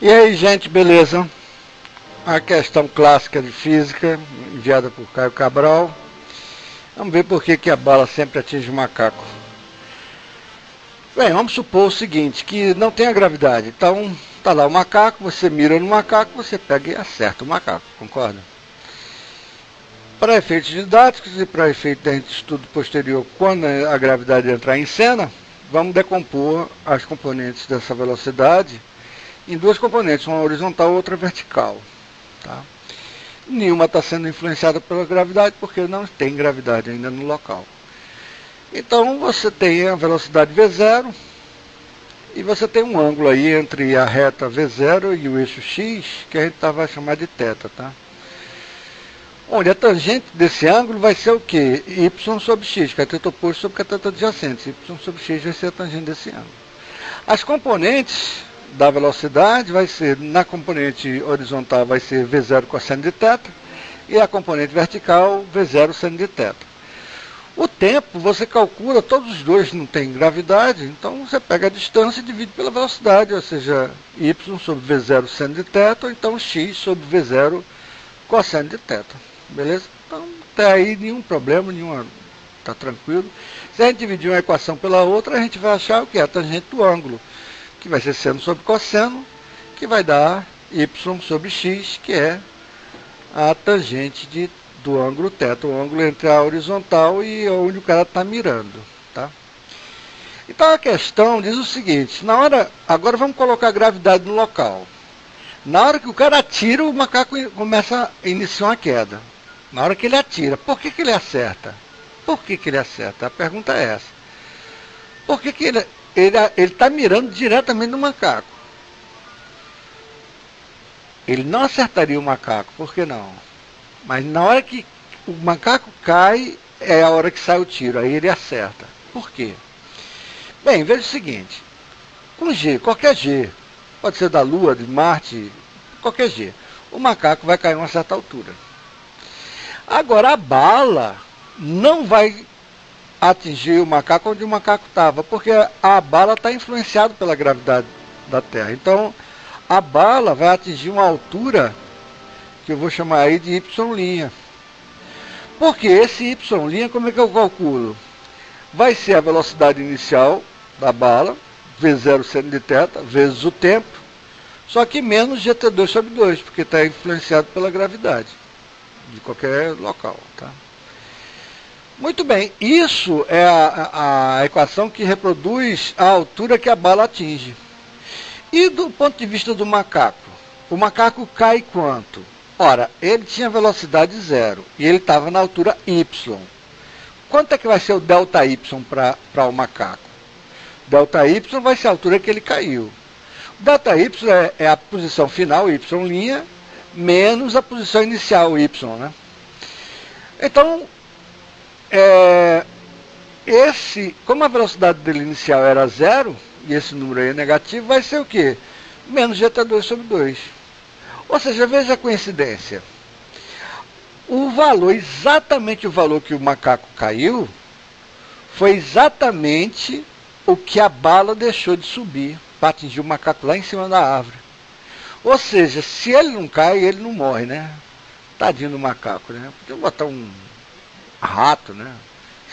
E aí, gente, beleza? A questão clássica de física, enviada por Caio Cabral. Vamos ver por que a bala sempre atinge o macaco. Bem, vamos supor o seguinte, que não tem a gravidade. Então, tá lá o macaco, você mira no macaco, você pega e acerta o macaco, concorda? Para efeitos didáticos e para efeito de estudo posterior, quando a gravidade entrar em cena, vamos decompor as componentes dessa velocidade em duas componentes, uma horizontal e outra vertical. Tá? Nenhuma está sendo influenciada pela gravidade, porque não tem gravidade ainda no local. Então você tem a velocidade V0, e você tem um ângulo aí entre a reta V0 e o eixo X, que a gente vai chamar de θ, tá? Onde a tangente desse ângulo vai ser o quê? Y sobre X, cateto oposto sobre cateto adjacente. Y sobre X vai ser a tangente desse ângulo. As componentes da velocidade vai ser, na componente horizontal vai ser V0 cosseno de θ, e a componente vertical V0 seno de θ. O tempo, você calcula, todos os dois não tem gravidade, então você pega a distância e divide pela velocidade, ou seja, Y sobre V0 seno de θ, ou então X sobre V0 cosseno de θ. Beleza? Então, até aí nenhum problema, está tranquilo. Se a gente dividir uma equação pela outra, a gente vai achar o que é a tangente do ângulo, que vai ser seno sobre cosseno, que vai dar y sobre x, que é a tangente do ângulo θ, o ângulo entre a horizontal e onde o cara está mirando. Tá? Então a questão diz o seguinte, agora vamos colocar a gravidade no local. Na hora que o cara atira, o macaco inicia uma queda. Na hora que ele atira, por que ele acerta? Por que ele acerta? A pergunta é essa. Por que ele está mirando diretamente no macaco? Ele não acertaria o macaco, por que não? Mas na hora que o macaco cai, é a hora que sai o tiro, aí ele acerta. Por quê? Bem, veja o seguinte, com G, qualquer G, pode ser da Lua, de Marte, qualquer G, o macaco vai cair a uma certa altura. Agora, a bala não vai atingir o macaco onde o macaco estava, porque a bala está influenciada pela gravidade da Terra. Então, a bala vai atingir uma altura que eu vou chamar aí de Y'. Porque esse Y', como é que eu calculo? Vai ser a velocidade inicial da bala, V0 seno de θ, vezes o tempo, só que menos GT2 sobre 2, porque está influenciado pela gravidade de qualquer local. Tá? Muito bem, isso é a equação que reproduz a altura que a bala atinge. E do ponto de vista do macaco? O macaco cai quanto? Ora, ele tinha velocidade 0 e ele estava na altura Y. Quanto é que vai ser o delta Y para o macaco? Delta Y vai ser a altura que ele caiu. O delta Y é a posição final, Y', menos a posição inicial, Y. Né? Então, como a velocidade dele inicial era 0, e esse número aí é negativo, vai ser o quê? Menos GT2 sobre 2. Ou seja, veja a coincidência. Exatamente o valor que o macaco caiu, foi exatamente o que a bala deixou de subir para atingir o macaco lá em cima da árvore. Ou seja, se ele não cai, ele não morre, né? Tadinho do macaco, né? Podia botar um rato, né?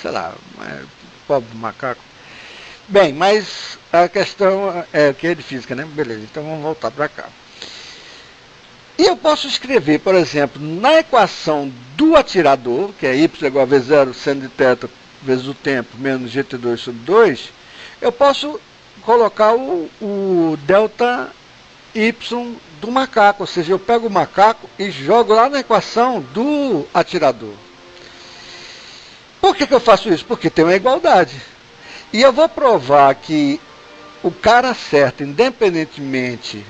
Sei lá, pobre macaco. Bem, mas a questão é que é de física, né? Beleza, então vamos voltar para cá. E eu posso escrever, por exemplo, na equação do atirador, que é y igual a V0 seno de θ vezes o tempo menos GT2 sobre 2, eu posso colocar o delta Y do macaco, ou seja, eu pego o macaco e jogo lá na equação do atirador. Por que eu faço isso? Porque tem uma igualdade. E eu vou provar que o cara acerta independentemente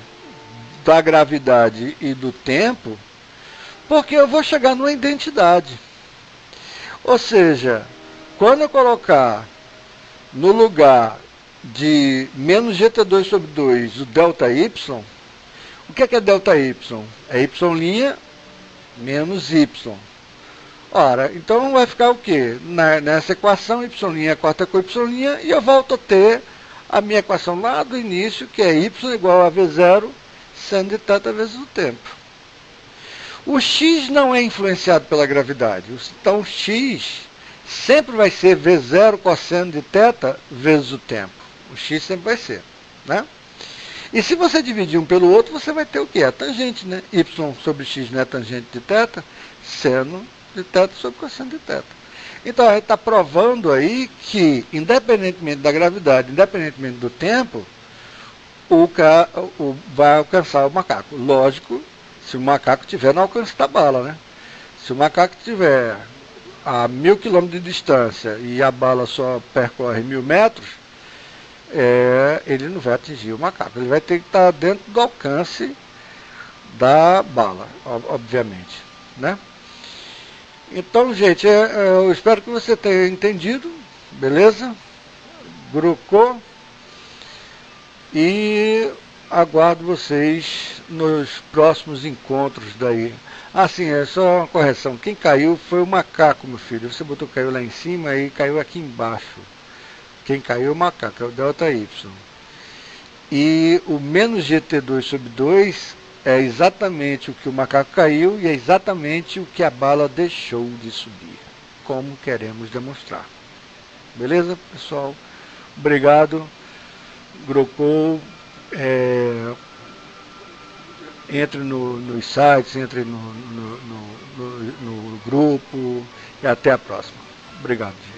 da gravidade e do tempo, porque eu vou chegar numa identidade. Ou seja, quando eu colocar no lugar de menos GT2 sobre 2 o delta Y, o que é delta Y? É Y' menos Y. Ora, então vai ficar o quê? Nessa equação, Y' corta com Y', e eu volto a ter a minha equação lá do início, que é Y igual a V0 seno de θ vezes o tempo. O x não é influenciado pela gravidade. Então, o x sempre vai ser V0 cosseno de θ vezes o tempo. O x sempre vai ser, né? E se você dividir um pelo outro, você vai ter o quê? A tangente, né? Y sobre x não é tangente de θ, seno de θ sobre cosseno de θ. Então, a gente está provando aí que, independentemente da gravidade, independentemente do tempo, vai alcançar o macaco. Lógico, se o macaco estiver no alcance da bala, né? Se o macaco estiver a 1000 km de distância e a bala só percorre 1000 metros, ele não vai atingir o macaco. Ele vai ter que estar dentro do alcance da bala, obviamente, né? Então, gente, eu espero que você tenha entendido, beleza? Grucou. E aguardo vocês nos próximos encontros daí. Ah, sim, é só uma correção. Quem caiu foi o macaco, meu filho. Você botou caiu lá em cima e caiu aqui embaixo. Quem caiu é o macaco, é o ΔY. E o menos GT2 sobre 2 é exatamente o que o macaco caiu e é exatamente o que a bala deixou de subir, como queremos demonstrar. Beleza, pessoal? Obrigado. Grupou, entre nos sites, entre no grupo e até a próxima. Obrigado, gente.